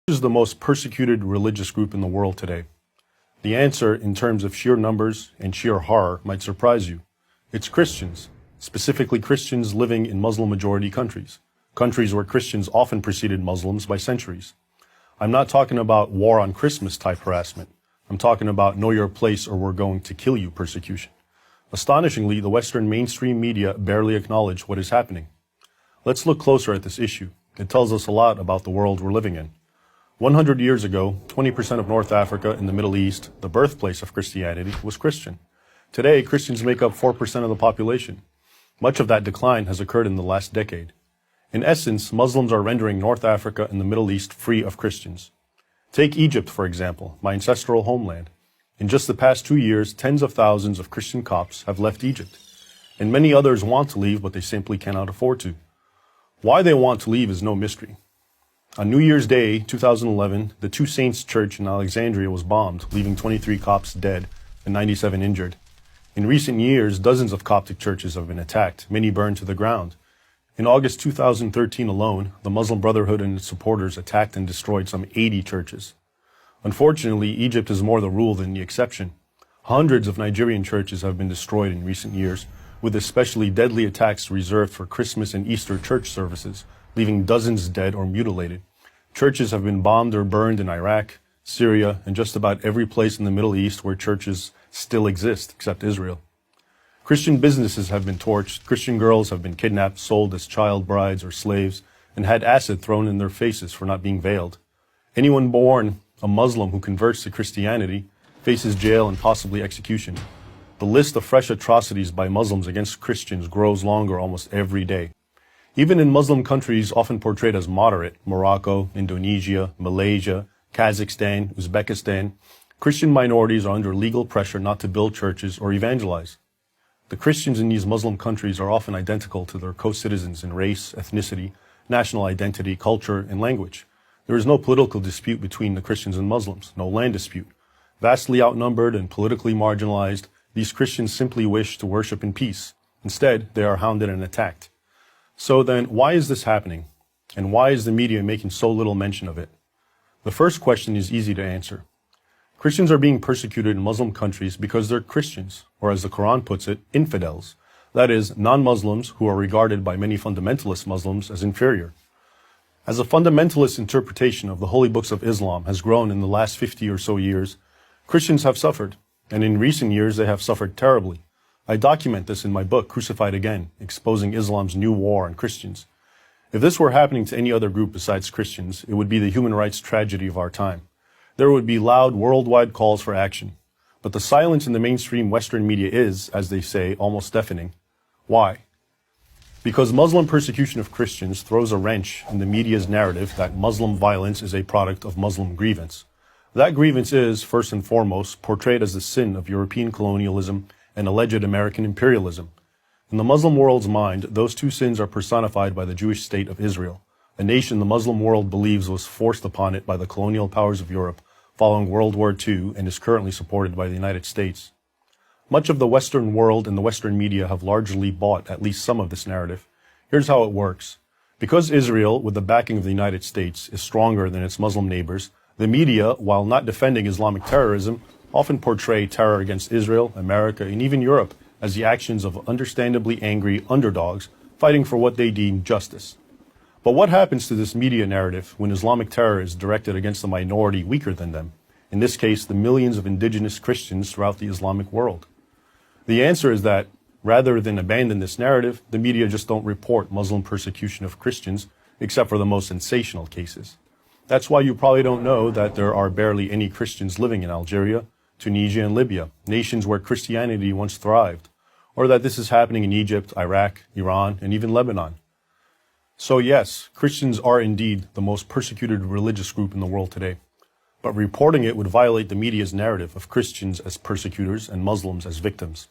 Is the most persecuted religious group in the world today? The answer, in terms of sheer numbers and sheer horror, might surprise you. It's Christians, specifically Christians living in Muslim-majority countries, countries where Christians often preceded Muslims by centuries. I'm not talking about war on Christmas type harassment. I'm talking about know your place or we're going to kill you persecution. Astonishingly, the Western mainstream media barely acknowledge what is happening. Let's look closer at this issue. It tells us a lot about the world we're living in. 100 years ago, 20% of North Africa and the Middle East, the birthplace of Christianity, was Christian. Today, Christians make up 4% of the population. Much of that decline has occurred in the last decade. In essence, Muslims are rendering North Africa and the Middle East free of Christians. Take Egypt, for example, my ancestral homeland. In just the past 2 years, tens of thousands of Christian Copts have left Egypt. And many others want to leave, but they simply cannot afford to. Why they want to leave is no mystery. On New Year's Day, 2011, the Two Saints Church in Alexandria was bombed, leaving 23 Copts dead and 97 injured. In recent years, dozens of Coptic churches have been attacked, many burned to the ground. In August 2013 alone, the Muslim Brotherhood and its supporters attacked and destroyed some 80 churches. Unfortunately, Egypt is more the rule than the exception. Hundreds of Nigerian churches have been destroyed in recent years, with especially deadly attacks reserved for Christmas and Easter church services, leaving dozens dead or mutilated. Churches have been bombed or burned in Iraq, Syria, and just about every place in the Middle East where churches still exist, except Israel. Christian businesses have been torched, Christian girls have been kidnapped, sold as child brides or slaves, and had acid thrown in their faces for not being veiled. Anyone born a Muslim who converts to Christianity faces jail and possibly execution. The list of fresh atrocities by Muslims against Christians grows longer almost every day. Even in Muslim countries often portrayed as moderate, Morocco, Indonesia, Malaysia, Kazakhstan, Uzbekistan, Christian minorities are under legal pressure not to build churches or evangelize. The Christians in these Muslim countries are often identical to their co-citizens in race, ethnicity, national identity, culture, and language. There is no political dispute between the Christians and Muslims, no land dispute. Vastly outnumbered and politically marginalized, these Christians simply wish to worship in peace. Instead, they are hounded and attacked. So then, why is this happening? And why is the media making so little mention of it? The first question is easy to answer. Christians are being persecuted in Muslim countries because they're Christians, or as the Quran puts it, infidels. That is, non-Muslims who are regarded by many fundamentalist Muslims as inferior. As a fundamentalist interpretation of the holy books of Islam has grown in the last 50 or so years, Christians have suffered, and in recent years they have suffered terribly. I document this in my book, Crucified Again, Exposing Islam's New War on Christians. If this were happening to any other group besides Christians, it would be the human rights tragedy of our time. There would be loud worldwide calls for action. But the silence in the mainstream Western media is, as they say, almost deafening. Why? Because Muslim persecution of Christians throws a wrench in the media's narrative that Muslim violence is a product of Muslim grievance. That grievance is, first and foremost, portrayed as the sin of European colonialism and alleged American imperialism. In the Muslim world's mind, those two sins are personified by the Jewish state of Israel, a nation the Muslim world believes was forced upon it by the colonial powers of Europe following World War II and is currently supported by the United States. Much of the Western world and the Western media have largely bought at least some of this narrative. Here's how it works. Because Israel, with the backing of the United States, is stronger than its Muslim neighbors, the media, while not defending Islamic terrorism, often portray terror against Israel, America, and even Europe as the actions of understandably angry underdogs fighting for what they deem justice. But what happens to this media narrative when Islamic terror is directed against a minority weaker than them? In this case, the millions of indigenous Christians throughout the Islamic world. The answer is that, rather than abandon this narrative, the media just don't report Muslim persecution of Christians, except for the most sensational cases. That's why you probably don't know that there are barely any Christians living in Algeria, Tunisia, and Libya, nations where Christianity once thrived, or that this is happening in Egypt, Iraq, Iran, and even Lebanon. So yes, Christians are indeed the most persecuted religious group in the world today, but reporting it would violate the media's narrative of Christians as persecutors and Muslims as victims.